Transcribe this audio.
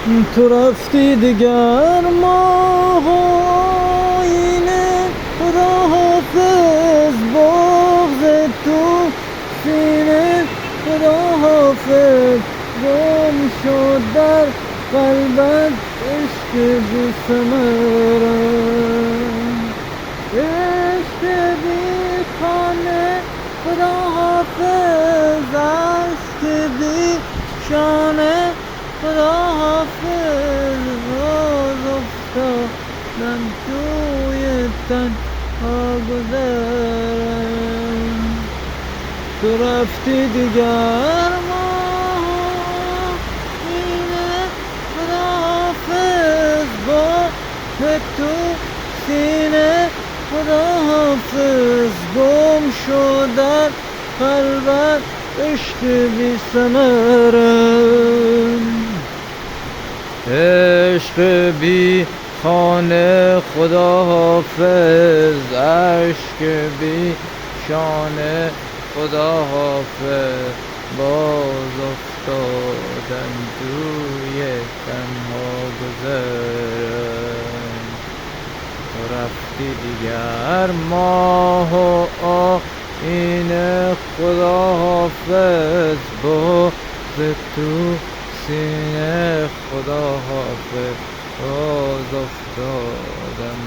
تو رفتی دیگر ماه و آینه خداحافظ بغض تو سینه خداحافظ گم شد در قلبت عشق بی ثمره عشق بی خانه خداحافظ عشق بی شانه خداحافظ باز افتادم توی تنها گذرم تو رفتی دیگر ماه اینه خداحافظ با تو سینه خداحافظ گم شد در قلبت عشق بی ثمره عشق بی خانه خداحافظ عشق بی شانه خداحافظ باز افتادم توی تنها گذرم تو رفتی دیگر ماه و آینه خداحافظ بغض تو سینه خداحافظ باز افتادم